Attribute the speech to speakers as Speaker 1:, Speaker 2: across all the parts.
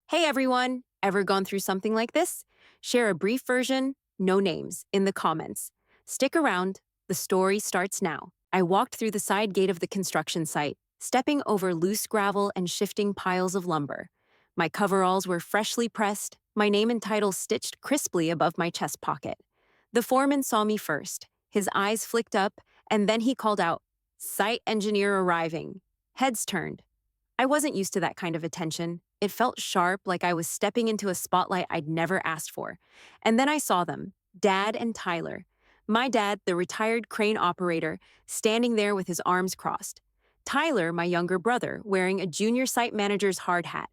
Speaker 1: Hey everyone, ever gone through something like this? Share a brief version, no names, in the comments. Stick around, the story starts now. I walked through the side gate of the construction site, stepping over loose gravel and shifting piles of lumber. My coveralls were freshly pressed, my name and title stitched crisply above my chest pocket. The foreman saw me first. His eyes flicked up, and then he called out, "Site engineer arriving." Heads turned. I wasn't used to that kind of attention. It felt sharp, like I was stepping into a spotlight I'd never asked for. And then I saw them, Dad and Tyler. My dad, the retired crane operator, standing there with his arms crossed. Tyler, my younger brother, wearing a junior site manager's hard hat.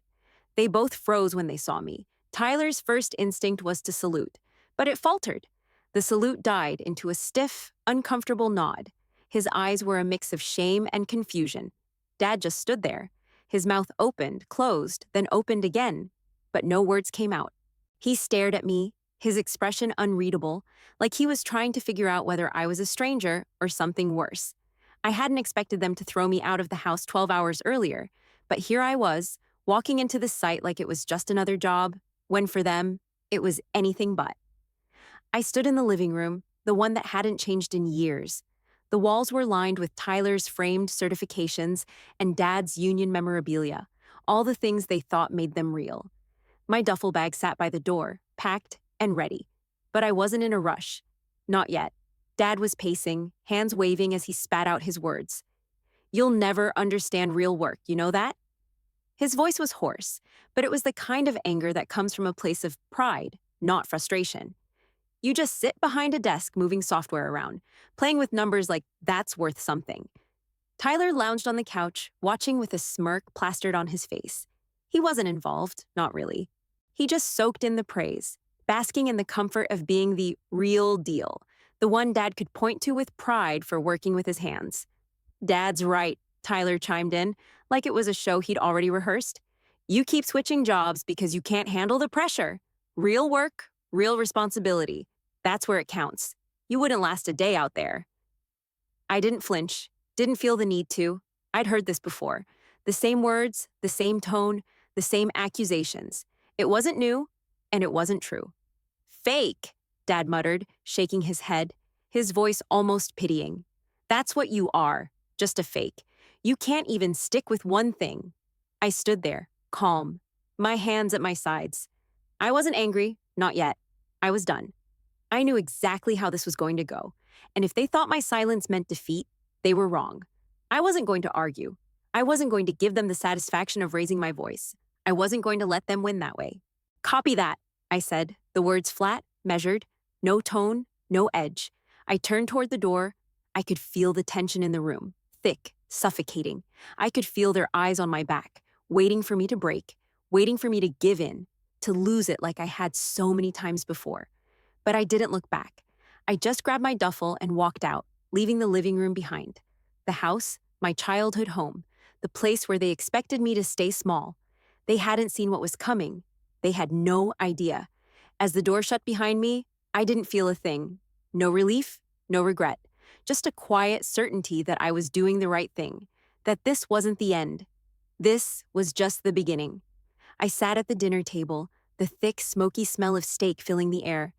Speaker 1: They both froze when they saw me. Tyler's first instinct was to salute, but it faltered. The salute died into a stiff, uncomfortable nod. His eyes were a mix of shame and confusion. Dad just stood there. His mouth opened, closed, then opened again, but no words came out. He stared at me, his expression unreadable, like he was trying to figure out whether I was a stranger or something worse. I hadn't expected them to throw me out of the house 12 hours earlier, but here I was, walking into the site like it was just another job, when for them, it was anything but. I stood in the living room, the one that hadn't changed in years. The walls were lined with Tyler's framed certifications and Dad's union memorabilia, all the things they thought made them real. My duffel bag sat by the door, packed and ready. But I wasn't in a rush. Not yet. Dad was pacing, hands waving as he spat out his words. "You'll never understand real work, you know that?" His voice was hoarse, but it was the kind of anger that comes from a place of pride, not frustration. You just sit behind a desk moving software around, playing with numbers like that's worth something. Tyler lounged on the couch, watching with a smirk plastered on his face. He wasn't involved, not really. He just soaked in the praise, basking in the comfort of being the real deal, the one Dad could point to with pride for working with his hands. "Dad's right," Tyler chimed in, like it was a show he'd already rehearsed. "You keep switching jobs because you can't handle the pressure. Real work, real responsibility. That's where it counts. You wouldn't last a day out there." I didn't flinch, didn't feel the need to. I'd heard this before. The same words, the same tone, the same accusations. It wasn't new, and it wasn't true. "Fake," Dad muttered, shaking his head, his voice almost pitying. "That's what you are, just a fake. You can't even stick with one thing." I stood there, calm, my hands at my sides. I wasn't angry, not yet. I was done. I knew exactly how this was going to go, and if they thought my silence meant defeat, they were wrong. I wasn't going to argue. I wasn't going to give them the satisfaction of raising my voice. I wasn't going to let them win that way. "Copy that," I said, the words flat, measured, no tone, no edge. I turned toward the door. I could feel the tension in the room, thick, suffocating. I could feel their eyes on my back, waiting for me to break, waiting for me to give in, to lose it like I had so many times before. But I didn't look back. I just grabbed my duffel and walked out, leaving the living room behind. The house, my childhood home, the place where they expected me to stay small. They hadn't seen what was coming. They had no idea. As the door shut behind me, I didn't feel a thing. No relief, no regret. Just a quiet certainty that I was doing the right thing, that this wasn't the end. This was just the beginning. I sat at the dinner table, the thick, smoky smell of steak filling the air.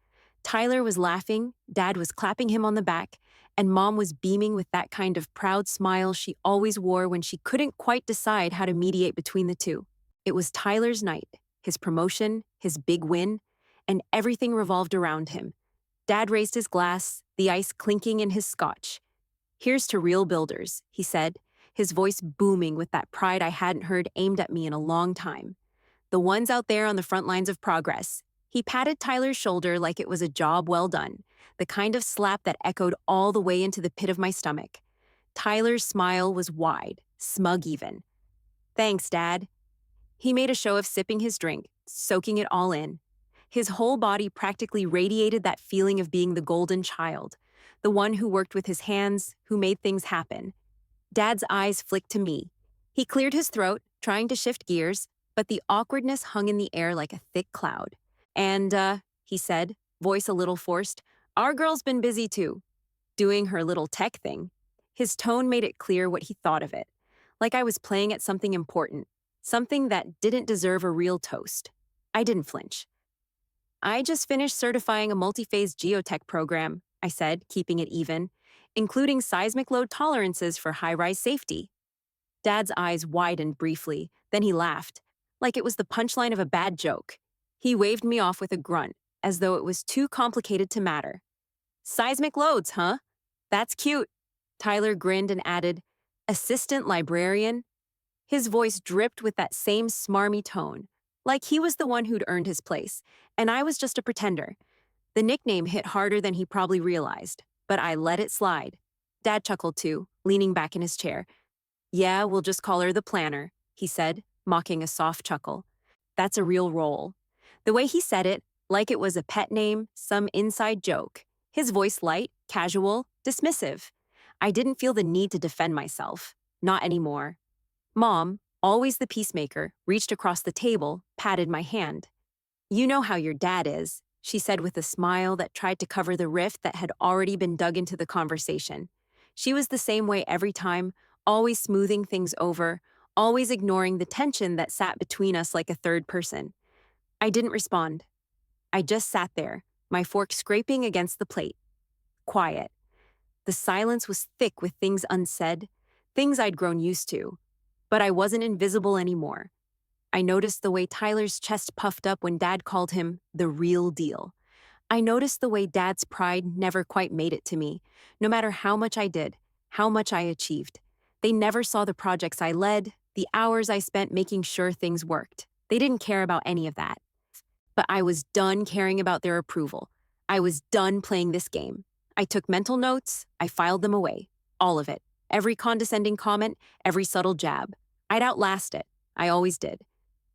Speaker 1: Tyler was laughing, Dad was clapping him on the back, and Mom was beaming with that kind of proud smile she always wore when she couldn't quite decide how to mediate between the two. It was Tyler's night, his promotion, his big win, and everything revolved around him. Dad raised his glass, the ice clinking in his scotch. "Here's to real builders," he said, his voice booming with that pride I hadn't heard aimed at me in a long time. "The ones out there on the front lines of progress." He patted Tyler's shoulder like it was a job well done, the kind of slap that echoed all the way into the pit of my stomach. Tyler's smile was wide, smug even. "Thanks, Dad." He made a show of sipping his drink, soaking it all in. His whole body practically radiated that feeling of being the golden child, the one who worked with his hands, who made things happen. Dad's eyes flicked to me. He cleared his throat, trying to shift gears, but the awkwardness hung in the air like a thick cloud. "And, he said, voice a little forced, "our girl's been busy too, doing her little tech thing." His tone made it clear what he thought of it, like I was playing at something important. something that didn't deserve a real toast. I didn't flinch. I just finished certifying a multi-phase geotech program, I said, keeping it even, including seismic load tolerances for high-rise safety. Dad's eyes widened briefly, then he laughed, like it was the punchline of a bad joke. He waved me off with a grunt, as though it was too complicated to matter. Seismic loads, huh? That's cute. Tyler grinned and added, assistant librarian? His voice dripped with that same smarmy tone, like he was the one who'd earned his place, and I was just a pretender. The nickname hit harder than he probably realized, but I let it slide. Dad chuckled too, leaning back in his chair. Yeah, we'll just call her the planner, he said, mocking a soft chuckle. That's a real role. The way he said it, like it was a pet name, some inside joke. His voice light, casual, dismissive. I didn't feel the need to defend myself. Not anymore. Mom, always the peacemaker, reached across the table, patted my hand. You know how your dad is, she said with a smile that tried to cover the rift that had already been dug into the conversation. She was the same way every time, always smoothing things over, always ignoring the tension that sat between us like a third person. I didn't respond. I just sat there, my fork scraping against the plate. Quiet. The silence was thick with things unsaid, things I'd grown used to. But I wasn't invisible anymore. I noticed the way Tyler's chest puffed up when Dad called him the real deal. I noticed the way Dad's pride never quite made it to me, no matter how much I did, how much I achieved. They never saw the projects I led, the hours I spent making sure things worked. They didn't care about any of that. But I was done caring about their approval. I was done playing this game. I took mental notes, I filed them away. All of it. Every condescending comment, every subtle jab. I'd outlast it. I always did.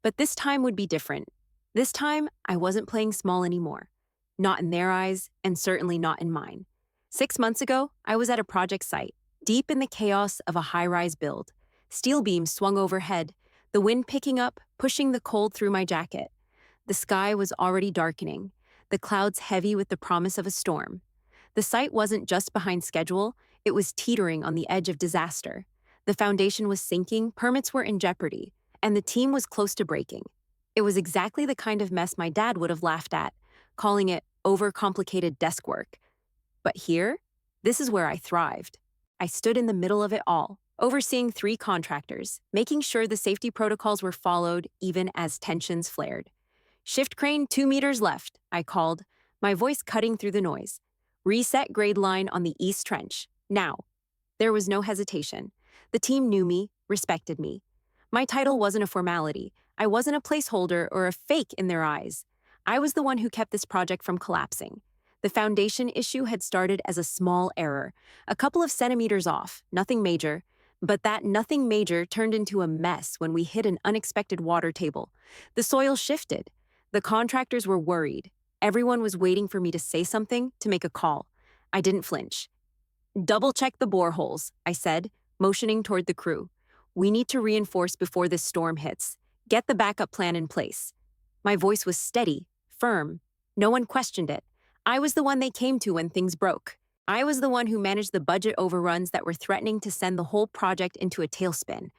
Speaker 1: But this time would be different. This time, I wasn't playing small anymore. Not in their eyes, and certainly not in mine. 6 months ago, I was at a project site, deep in the chaos of a high-rise build. Steel beams swung overhead, the wind picking up, pushing the cold through my jacket. The sky was already darkening, the clouds heavy with the promise of a storm. The site wasn't just behind schedule, it was teetering on the edge of disaster. The foundation was sinking, permits were in jeopardy, and the team was close to breaking. It was exactly the kind of mess my dad would have laughed at, calling it overcomplicated desk work. But here, this is where I thrived. I stood in the middle of it all, overseeing 3 contractors, making sure the safety protocols were followed even as tensions flared. Shift crane 2 meters left, I called, my voice cutting through the noise. Reset grade line on the east trench. Now. There was no hesitation. The team knew me, respected me. My title wasn't a formality. I wasn't a placeholder or a fake in their eyes. I was the one who kept this project from collapsing. The foundation issue had started as a small error, a couple of centimeters off, nothing major. But that nothing major turned into a mess when we hit an unexpected water table. The soil shifted. The contractors were worried. Everyone was waiting for me to say something, to make a call. I didn't flinch. Double-check the boreholes, I said, motioning toward the crew. We need to reinforce before this storm hits. Get the backup plan in place. My voice was steady, firm. No one questioned it. I was the one they came to when things broke. I was the one who managed the budget overruns that were threatening to send the whole project into a tailspin.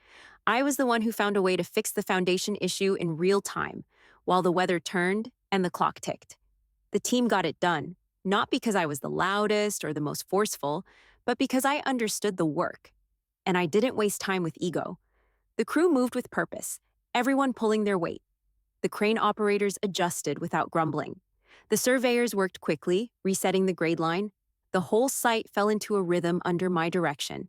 Speaker 1: I was the one who found a way to fix the foundation issue in real time, while the weather turned and the clock ticked. The team got it done, not because I was the loudest or the most forceful, but because I understood the work. And I didn't waste time with ego. The crew moved with purpose, everyone pulling their weight. The crane operators adjusted without grumbling. The surveyors worked quickly, resetting the grade line. The whole site fell into a rhythm under my direction.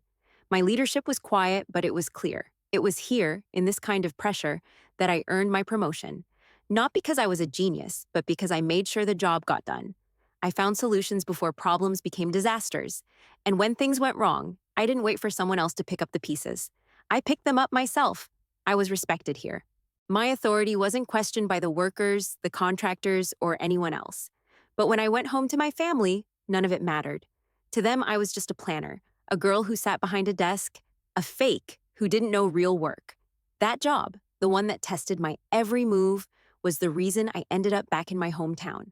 Speaker 1: My leadership was quiet, but it was clear. It was here, in this kind of pressure, that I earned my promotion. Not because I was a genius, but because I made sure the job got done. I found solutions before problems became disasters. And when things went wrong, I didn't wait for someone else to pick up the pieces. I picked them up myself. I was respected here. My authority wasn't questioned by the workers, the contractors, or anyone else. But when I went home to my family, none of it mattered. To them, I was just a planner, a girl who sat behind a desk, a fake who didn't know real work. That job, the one that tested my every move, was the reason I ended up back in my hometown.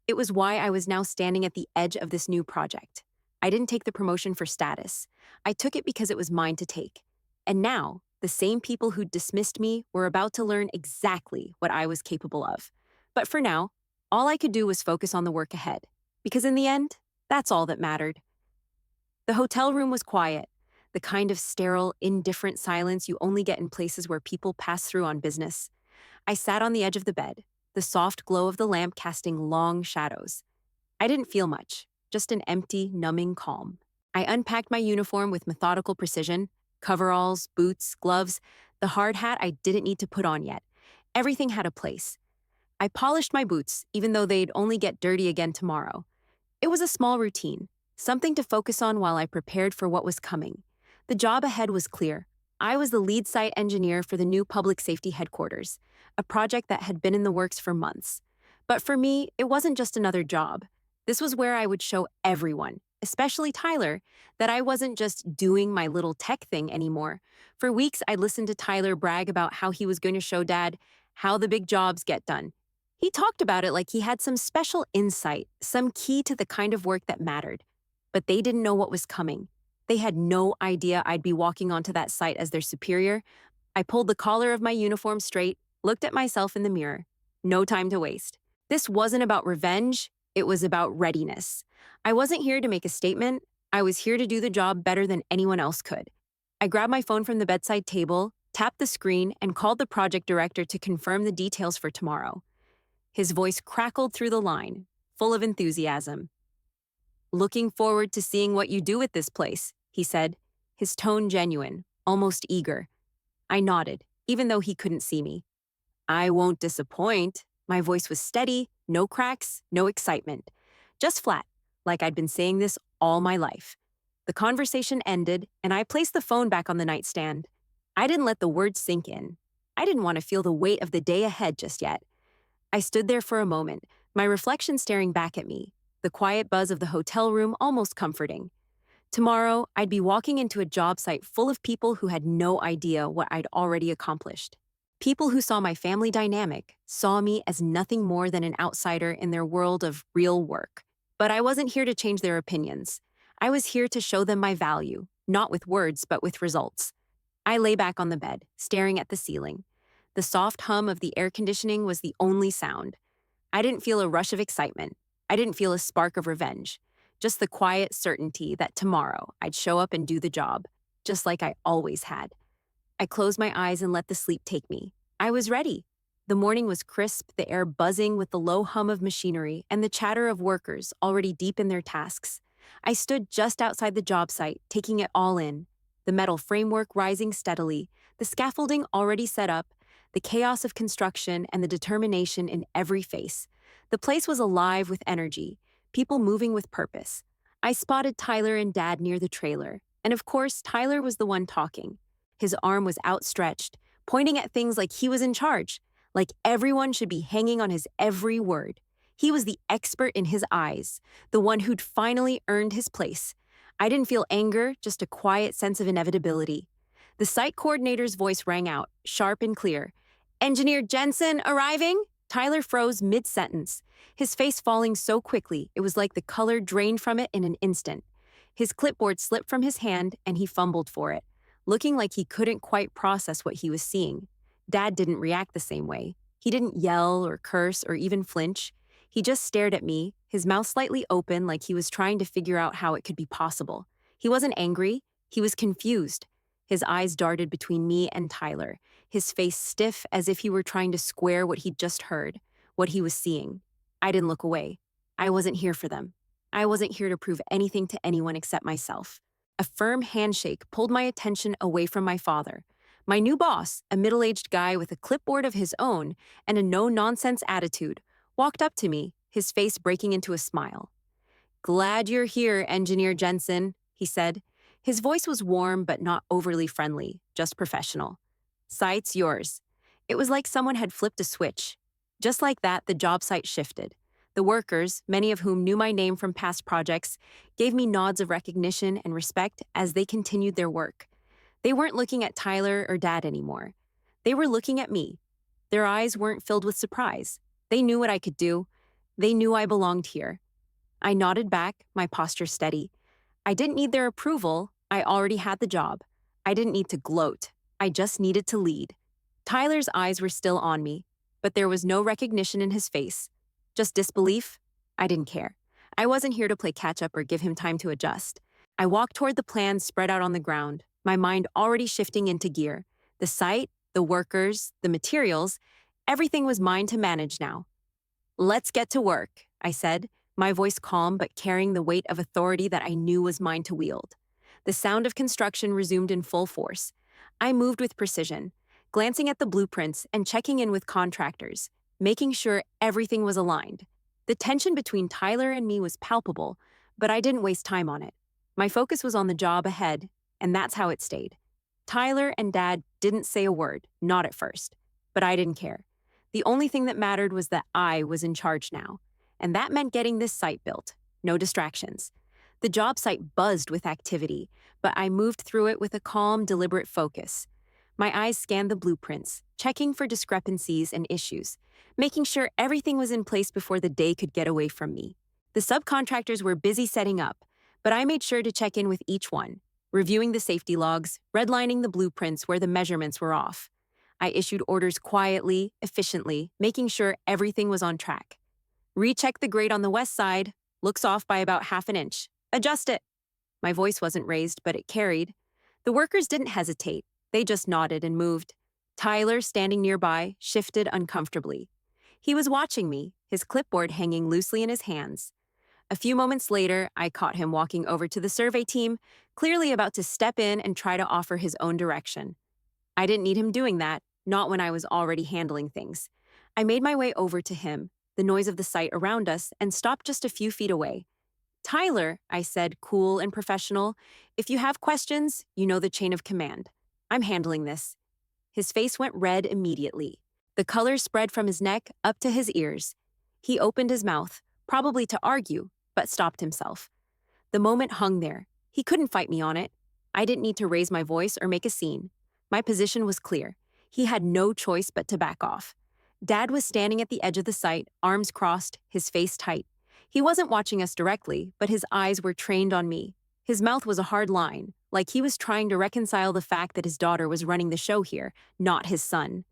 Speaker 1: It was why I was now standing at the edge of this new project. I didn't take the promotion for status. I took it because it was mine to take. And now, The same people who dismissed me were about to learn exactly what I was capable of. But for now, all I could do was focus on the work ahead, because in the end, that's all that mattered. The hotel room was quiet, the kind of sterile, indifferent silence you only get in places where people pass through on business. I sat on the edge of the bed, the soft glow of the lamp casting long shadows. I didn't feel much, just an empty, numbing calm. I unpacked my uniform with methodical precision: coveralls, boots, gloves, the hard hat I didn't need to put on yet. Everything had a place. I polished my boots, even though they'd only get dirty again tomorrow. It was a small routine, something to focus on while I prepared for what was coming. The job ahead was clear. I was the lead site engineer for the new public safety headquarters, a project that had been in the works for months. But for me, it wasn't just another job. This was where I would show everyone, especially Tyler, that I wasn't just doing my little tech thing anymore. For weeks, I'd listened to Tyler brag about how he was going to show Dad how the big jobs get done. He talked about it like he had some special insight, some key to the kind of work that mattered. But they didn't know what was coming. They had no idea I'd be walking onto that site as their superior. I pulled the collar of my uniform straight, looked at myself in the mirror. No time to waste. This wasn't about revenge, it was about readiness. I wasn't here to make a statement, I was here to do the job better than anyone else could. I grabbed my phone from the bedside table, tapped the screen, and called the project director to confirm the details for tomorrow. His voice crackled through the line, full of enthusiasm. "Looking forward to seeing what you do with this place," he said, his tone genuine, almost eager. I nodded, even though he couldn't see me. "I won't disappoint." My voice was steady, no cracks, no excitement. Just flat, like I'd been saying this all my life. The conversation ended, and I placed the phone back on the nightstand. I didn't let the words sink in. I didn't want to feel the weight of the day ahead just yet. I stood there for a moment, my reflection staring back at me, the quiet buzz of the hotel room almost comforting. Tomorrow, I'd be walking into a job site full of people who had no idea what I'd already accomplished. People who saw my family dynamic, saw me as nothing more than an outsider in their world of real work. But I wasn't here to change their opinions. I was here to show them my value, not with words, but with results. I lay back on the bed, staring at the ceiling. The soft hum of the air conditioning was the only sound. I didn't feel a rush of excitement. I didn't feel a spark of revenge. Just the quiet certainty that tomorrow I'd show up and do the job, just like I always had. I closed my eyes and let the sleep take me. I was ready. The morning was crisp, the air buzzing with the low hum of machinery and the chatter of workers already deep in their tasks. I stood just outside the job site, taking it all in. The metal framework rising steadily, the scaffolding already set up, the chaos of construction and the determination in every face. The place was alive with energy, people moving with purpose. I spotted Tyler and Dad near the trailer, and of course, Tyler was the one talking. His arm was outstretched, pointing at things like he was in charge, like everyone should be hanging on his every word. He was the expert in his eyes, the one who'd finally earned his place. I didn't feel anger, just a quiet sense of inevitability. The site coordinator's voice rang out, sharp and clear. "Engineer Jensen arriving?" Tyler froze mid-sentence, his face falling so quickly it was like the color drained from it in an instant. His clipboard slipped from his hand and he fumbled for it, looking like he couldn't quite process what he was seeing. Dad didn't react the same way. He didn't yell or curse or even flinch. He just stared at me, his mouth slightly open like he was trying to figure out how it could be possible. He wasn't angry, he was confused. His eyes darted between me and Tyler, his face stiff as if he were trying to square what he'd just heard, what he was seeing. I didn't look away. I wasn't here for them. I wasn't here to prove anything to anyone except myself. A firm handshake pulled my attention away from my father. My new boss, a middle-aged guy with a clipboard of his own and a no-nonsense attitude, walked up to me, his face breaking into a smile. "Glad you're here, Engineer Jensen," he said. His voice was warm but not overly friendly, just professional. "Site's yours." It was like someone had flipped a switch. Just like that, the job site shifted. The workers, many of whom knew my name from past projects, gave me nods of recognition and respect as they continued their work. They weren't looking at Tyler or Dad anymore. They were looking at me. Their eyes weren't filled with surprise. They knew what I could do. They knew I belonged here. I nodded back, my posture steady. I didn't need their approval. I already had the job. I didn't need to gloat. I just needed to lead. Tyler's eyes were still on me, but there was no recognition in his face. Just disbelief? I didn't care. I wasn't here to play catch up or give him time to adjust. I walked toward the plans spread out on the ground, my mind already shifting into gear. The site, the workers, the materials, everything was mine to manage now. Let's get to work, I said, my voice calm but carrying the weight of authority that I knew was mine to wield. The sound of construction resumed in full force. I moved with precision, glancing at the blueprints and checking in with contractors, making sure everything was aligned. The tension between Tyler and me was palpable, but I didn't waste time on it. My focus was on the job ahead, and that's how it stayed. Tyler and Dad didn't say a word, not at first, but I didn't care. The only thing that mattered was that I was in charge now, and that meant getting this site built. No distractions. The job site buzzed with activity, but I moved through it with a calm, deliberate focus. My eyes scanned the blueprints, checking for discrepancies and issues, making sure everything was in place before the day could get away from me. The subcontractors were busy setting up, but I made sure to check in with each one, reviewing the safety logs, redlining the blueprints where the measurements were off. I issued orders quietly, efficiently, making sure everything was on track. Recheck the grade on the west side, looks off by about half an inch. Adjust it. My voice wasn't raised, but it carried. The workers didn't hesitate. They just nodded and moved. Tyler, standing nearby, shifted uncomfortably. He was watching me, his clipboard hanging loosely in his hands. A few moments later, I caught him walking over to the survey team, clearly about to step in and try to offer his own direction. I didn't need him doing that, not when I was already handling things. I made my way over to him, the noise of the site around us, and stopped just a few feet away. Tyler, I said, cool and professional, if you have questions, you know the chain of command. I'm handling this. His face went red immediately. The color spread from his neck up to his ears. He opened his mouth, probably to argue, but stopped himself. The moment hung there. He couldn't fight me on it. I didn't need to raise my voice or make a scene. My position was clear. He had no choice but to back off. Dad was standing at the edge of the site, arms crossed, his face tight. He wasn't watching us directly, but his eyes were trained on me. His mouth was a hard line, like he was trying to reconcile the fact that his daughter was running the show here, not his son.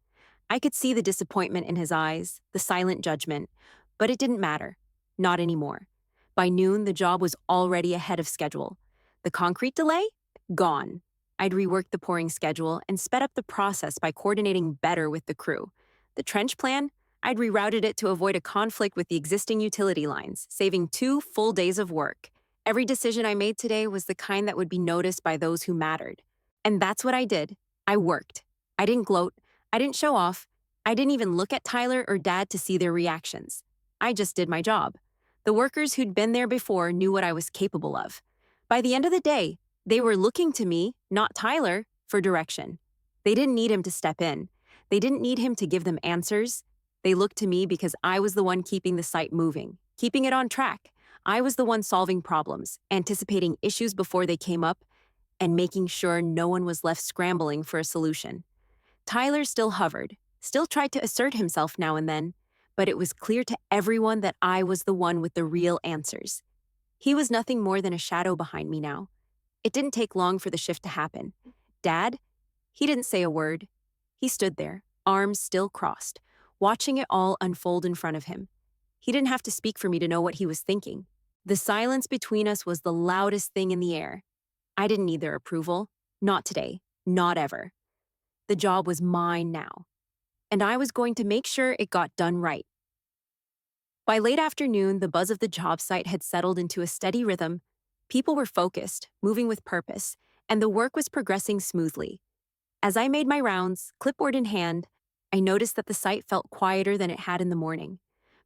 Speaker 1: I could see the disappointment in his eyes, the silent judgment, but it didn't matter. Not anymore. By noon, the job was already ahead of schedule. The concrete delay? Gone. I'd reworked the pouring schedule and sped up the process by coordinating better with the crew. The trench plan? I'd rerouted it to avoid a conflict with the existing utility lines, saving 2 full days of work. Every decision I made today was the kind that would be noticed by those who mattered. And that's what I did. I worked. I didn't gloat. I didn't show off. I didn't even look at Tyler or Dad to see their reactions. I just did my job. The workers who'd been there before knew what I was capable of. By the end of the day, they were looking to me, not Tyler, for direction. They didn't need him to step in. They didn't need him to give them answers. They looked to me because I was the one keeping the site moving, keeping it on track. I was the one solving problems, anticipating issues before they came up, and making sure no one was left scrambling for a solution. Tyler still hovered, still tried to assert himself now and then, but it was clear to everyone that I was the one with the real answers. He was nothing more than a shadow behind me now. It didn't take long for the shift to happen. Dad? He didn't say a word. He stood there, arms still crossed, watching it all unfold in front of him. He didn't have to speak for me to know what he was thinking. The silence between us was the loudest thing in the air. I didn't need their approval. Not today. Not ever. The job was mine now. And I was going to make sure it got done right. By late afternoon, the buzz of the job site had settled into a steady rhythm. People were focused, moving with purpose, and the work was progressing smoothly. As I made my rounds, clipboard in hand, I noticed that the site felt quieter than it had in the morning.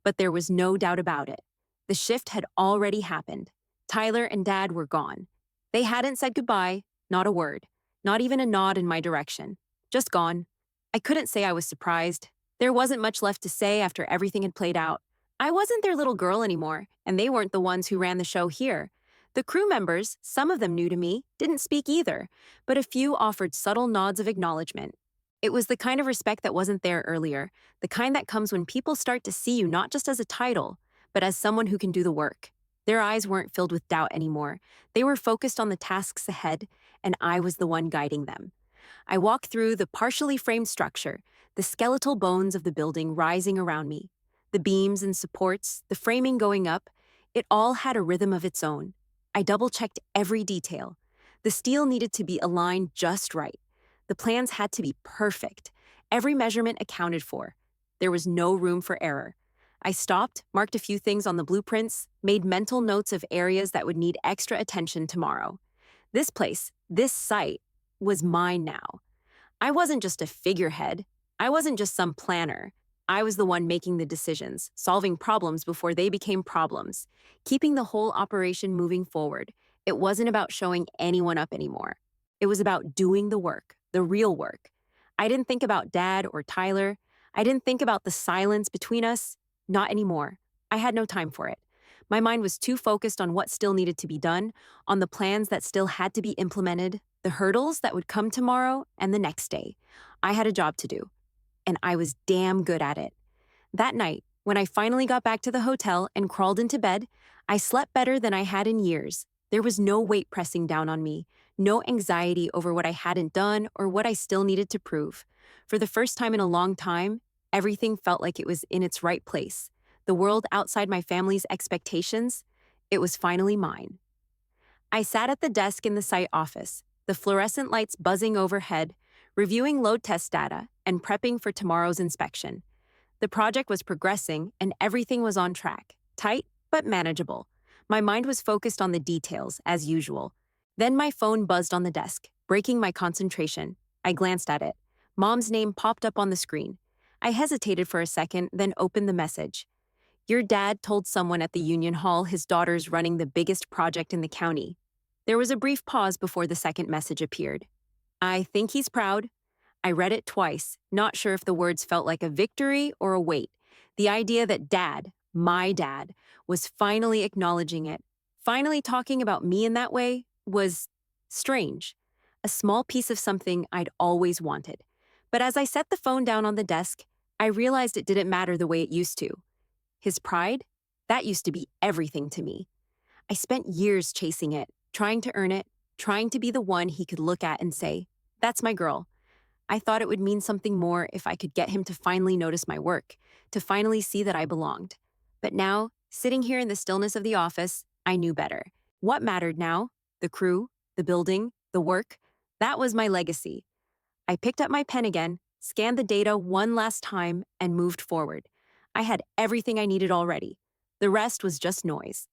Speaker 1: But there was no doubt about it. The shift had already happened. Tyler and Dad were gone. They hadn't said goodbye, not a word, not even a nod in my direction. Just gone. I couldn't say I was surprised. There wasn't much left to say after everything had played out. I wasn't their little girl anymore, and they weren't the ones who ran the show here. The crew members, some of them new to me, didn't speak either, but a few offered subtle nods of acknowledgement. It was the kind of respect that wasn't there earlier, the kind that comes when people start to see you not just as a title, but as someone who can do the work. Their eyes weren't filled with doubt anymore. They were focused on the tasks ahead, and I was the one guiding them. I walked through the partially framed structure, the skeletal bones of the building rising around me. The beams and supports, the framing going up, it all had a rhythm of its own. I double-checked every detail. The steel needed to be aligned just right. The plans had to be perfect. Every measurement accounted for. There was no room for error. I stopped, marked a few things on the blueprints, made mental notes of areas that would need extra attention tomorrow. This place, this site, was mine now. I wasn't just a figurehead. I wasn't just some planner. I was the one making the decisions, solving problems before they became problems, keeping the whole operation moving forward. It wasn't about showing anyone up anymore. It was about doing the work, the real work. I didn't think about Dad or Tyler. I didn't think about the silence between us. Not anymore. I had no time for it. My mind was too focused on what still needed to be done, on the plans that still had to be implemented, the hurdles that would come tomorrow and the next day. I had a job to do, and I was damn good at it. That night, when I finally got back to the hotel and crawled into bed, I slept better than I had in years. There was no weight pressing down on me, no anxiety over what I hadn't done or what I still needed to prove. For the first time in a long time, everything felt like it was in its right place. The world outside my family's expectations, it was finally mine. I sat at the desk in the site office, the fluorescent lights buzzing overhead, reviewing load test data and prepping for tomorrow's inspection. The project was progressing and everything was on track, tight but manageable. My mind was focused on the details, as usual. Then my phone buzzed on the desk, breaking my concentration. I glanced at it. Mom's name popped up on the screen. I hesitated for a second, then opened the message. Your dad told someone at the Union Hall his daughter's running the biggest project in the county. There was a brief pause before the second message appeared. I think he's proud. I read it twice, not sure if the words felt like a victory or a weight. The idea that Dad, my dad, was finally acknowledging it, finally talking about me in that way, was strange. A small piece of something I'd always wanted. But as I set the phone down on the desk, I realized it didn't matter the way it used to. His pride? That used to be everything to me. I spent years chasing it, trying to earn it, trying to be the one he could look at and say, "That's my girl." I thought it would mean something more if I could get him to finally notice my work, to finally see that I belonged. But now, sitting here in the stillness of the office, I knew better. What mattered now? The crew, the building, the work. That was my legacy. I picked up my pen again, scanned the data one last time, and moved forward. I had everything I needed already. The rest was just noise.